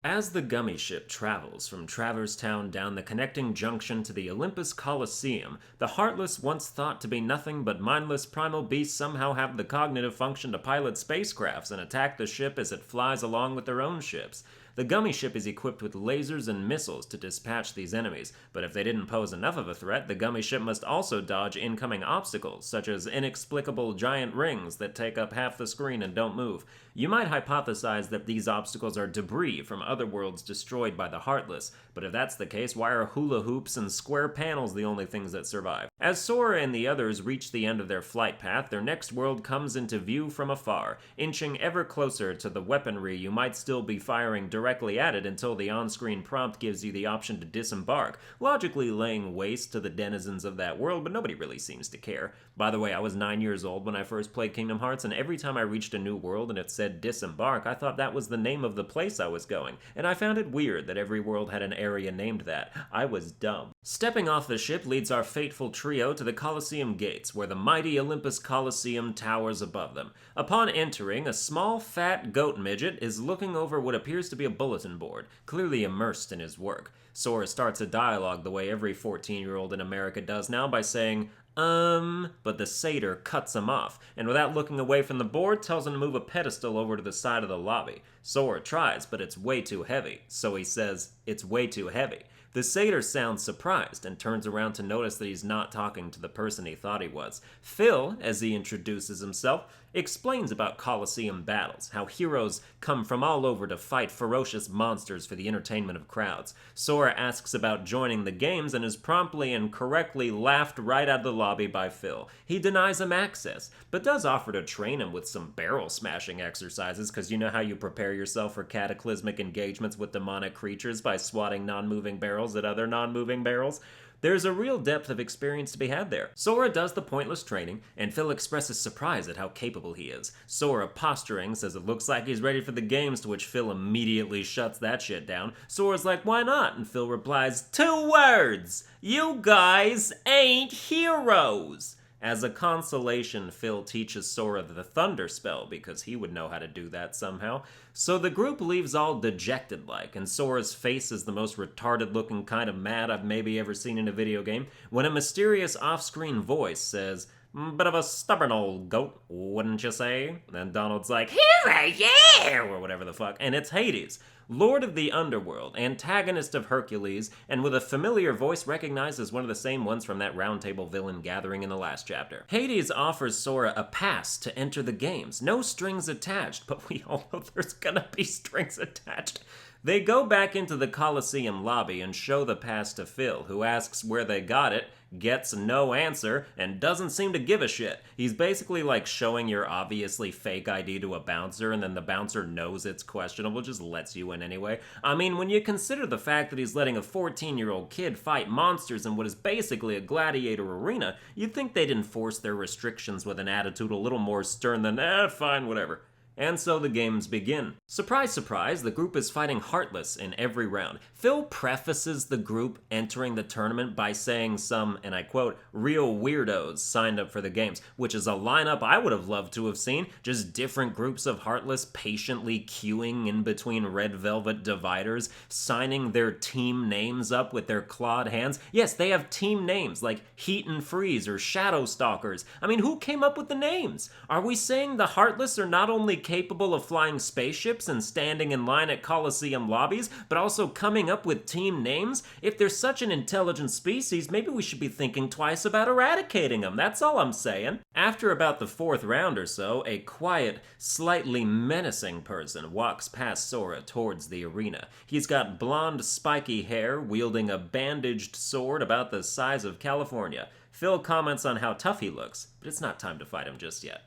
As the Gummi ship travels from Traverse Town down the connecting junction to the Olympus Coliseum, the Heartless, once thought to be nothing but mindless primal beasts, somehow have the cognitive function to pilot spacecrafts and attack the ship as it flies along with their own ships. The Gummi ship is equipped with lasers and missiles to dispatch these enemies, but if they didn't pose enough of a threat, the Gummi ship must also dodge incoming obstacles, such as inexplicable giant rings that take up half the screen and don't move. You might hypothesize that these obstacles are debris from other worlds destroyed by the Heartless, but if that's the case, why are hula hoops and square panels the only things that survive? As Sora and the others reach the end of their flight path, their next world comes into view from afar, inching ever closer to the weaponry you might still be firing directly at it until the on-screen prompt gives you the option to disembark, logically laying waste to the denizens of that world, but nobody really seems to care. By the way, I was 9 years old when I first played Kingdom Hearts, and every time I reached a new world and it said disembark, I thought that was the name of the place I was going, and I found it weird that every world had an area named that. I was dumb. Stepping off the ship leads our fateful trio to the Coliseum gates, where the mighty Olympus Coliseum towers above them. Upon entering, a small, fat goat midget is looking over what appears to be a bulletin board, clearly immersed in his work. Sora starts a dialogue the way every 14-year-old in America does now by saying, but the satyr cuts him off, and without looking away from the board, tells him to move a pedestal over to the side of the lobby. Sora tries, but it's way too heavy, so he says, "It's way too heavy." The satyr sounds surprised and turns around to notice that he's not talking to the person he thought he was. Phil, as he introduces himself, explains about Coliseum battles, how heroes come from all over to fight ferocious monsters for the entertainment of crowds. Sora asks about joining the games and is promptly and correctly laughed right out of the lobby by Phil. He denies him access, but does offer to train him with some barrel smashing exercises, because you know how you prepare yourself for cataclysmic engagements with demonic creatures by swatting non-moving barrels at other non-moving barrels? There's a real depth of experience to be had there. Sora does the pointless training, and Phil expresses surprise at how capable he is. Sora, posturing, says it looks like he's ready for the games, to which Phil immediately shuts that shit down. Sora's like, "Why not?" And Phil replies, "Two words! You guys ain't heroes!" As a consolation, Phil teaches Sora the Thunder Spell, because he would know how to do that somehow. So the group leaves all dejected-like, and Sora's face is the most retarded-looking kind of mad I've maybe ever seen in a video game, when a mysterious off-screen voice says, "Bit of a stubborn old goat, wouldn't you say?" And Donald's like, "Here I am!" or whatever the fuck, and it's Hades, Lord of the Underworld, antagonist of Hercules, and with a familiar voice recognized as one of the same ones from that roundtable villain gathering in the last chapter. Hades offers Sora a pass to enter the games, no strings attached, but we all know there's gonna be strings attached. They go back into the Coliseum lobby and show the pass to Phil, who asks where they got it, gets no answer, and doesn't seem to give a shit. He's basically like showing your obviously fake ID to a bouncer, and then the bouncer knows it's questionable, just lets you in anyway. I mean, when you consider the fact that he's letting a 14-year-old kid fight monsters in what is basically a gladiator arena, you'd think they'd enforce their restrictions with an attitude a little more stern than, fine, whatever. And so the games begin. Surprise, surprise, the group is fighting Heartless in every round. Phil prefaces the group entering the tournament by saying some, and I quote, "real weirdos signed up for the games," which is a lineup I would have loved to have seen. Just different groups of Heartless patiently queuing in between red velvet dividers, signing their team names up with their clawed hands. Yes, they have team names like Heat and Freeze or Shadow Stalkers. I mean, who came up with the names? Are we saying the Heartless are not only capable of flying spaceships and standing in line at Coliseum lobbies, but also coming up with team names? If they're such an intelligent species, maybe we should be thinking twice about eradicating them. That's all I'm saying. After about the fourth round or so, a quiet, slightly menacing person walks past Sora towards the arena. He's got blonde, spiky hair, wielding a bandaged sword about the size of California. Phil comments on how tough he looks, but it's not time to fight him just yet.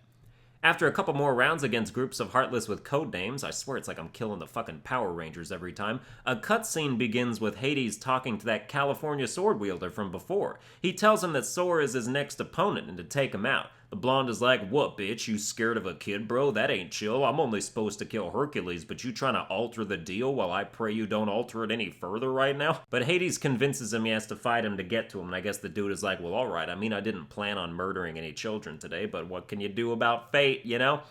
After a couple more rounds against groups of Heartless with code names, I swear it's like I'm killing the fucking Power Rangers every time, a cutscene begins with Hades talking to that California sword wielder from before. He tells him that Sora is his next opponent and to take him out. The blonde is like, "What, bitch, you scared of a kid, bro? That ain't chill. I'm only supposed to kill Hercules, but you trying to alter the deal while I pray you don't alter it any further right now?" But Hades convinces him he has to fight him to get to him, and I guess the dude is like, "Well, alright, I mean, I didn't plan on murdering any children today, but what can you do about fate, you know?"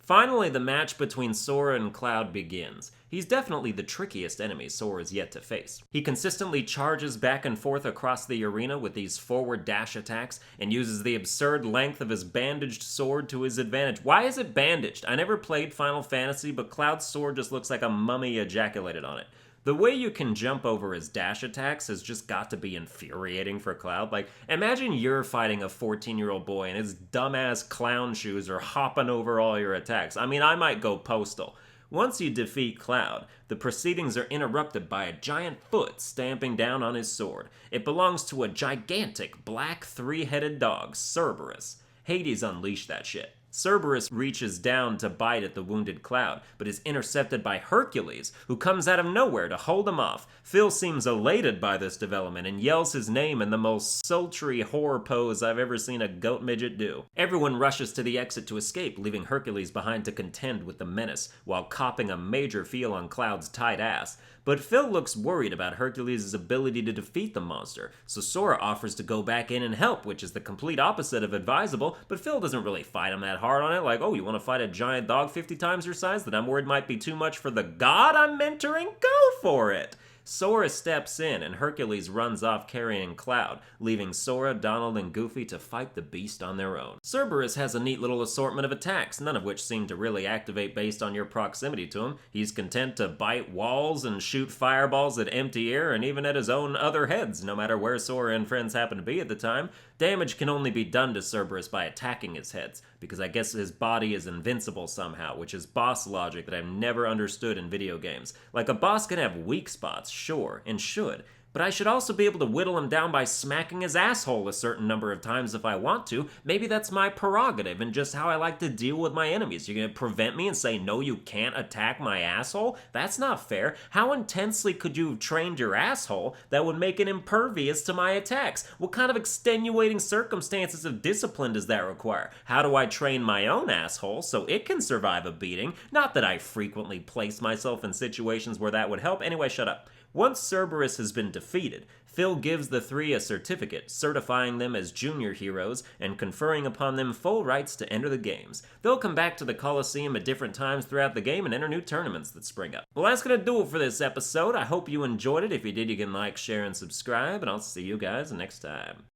Finally, the match between Sora and Cloud begins. He's definitely the trickiest enemy Sora has yet to face. He consistently charges back and forth across the arena with these forward dash attacks and uses the absurd length of his bandaged sword to his advantage. Why is it bandaged? I never played Final Fantasy, but Cloud's sword just looks like a mummy ejaculated on it. The way you can jump over his dash attacks has just got to be infuriating for Cloud. Like, imagine you're fighting a 14-year-old boy and his dumbass clown shoes are hopping over all your attacks. I mean, I might go postal. Once you defeat Cloud, the proceedings are interrupted by a giant foot stamping down on his sword. It belongs to a gigantic black three-headed dog, Cerberus. Hades unleashed that shit. Cerberus reaches down to bite at the wounded Cloud, but is intercepted by Hercules, who comes out of nowhere to hold him off. Phil seems elated by this development and yells his name in the most sultry horror pose I've ever seen a goat midget do. Everyone rushes to the exit to escape, leaving Hercules behind to contend with the menace, while copping a major feel on Cloud's tight ass. But Phil looks worried about Hercules' ability to defeat the monster, so Sora offers to go back in and help, which is the complete opposite of advisable, but Phil doesn't really fight him that hard on it, like, oh, you want to fight a giant dog 50 times your size that I'm worried might be too much for the god I'm mentoring? Go for it! Sora steps in, and Hercules runs off carrying Cloud, leaving Sora, Donald, and Goofy to fight the beast on their own. Cerberus has a neat little assortment of attacks, none of which seem to really activate based on your proximity to him. He's content to bite walls and shoot fireballs at empty air and even at his own other heads, no matter where Sora and friends happen to be at the time. Damage can only be done to Cerberus by attacking his heads, because I guess his body is invincible somehow, which is boss logic that I've never understood in video games. Like, a boss can have weak spots, sure, and should, but I should also be able to whittle him down by smacking his asshole a certain number of times if I want to. Maybe that's my prerogative and just how I like to deal with my enemies. You're gonna prevent me and say, no, you can't attack my asshole? That's not fair. How intensely could you have trained your asshole that would make it impervious to my attacks? What kind of extenuating circumstances of discipline does that require? How do I train my own asshole so it can survive a beating? Not that I frequently place myself in situations where that would help. Anyway, shut up. Once Cerberus has been defeated, Phil gives the three a certificate, certifying them as junior heroes and conferring upon them full rights to enter the games. They'll come back to the Coliseum at different times throughout the game and enter new tournaments that spring up. Well, that's gonna do it for this episode. I hope you enjoyed it. If you did, you can like, share, and subscribe, and I'll see you guys next time.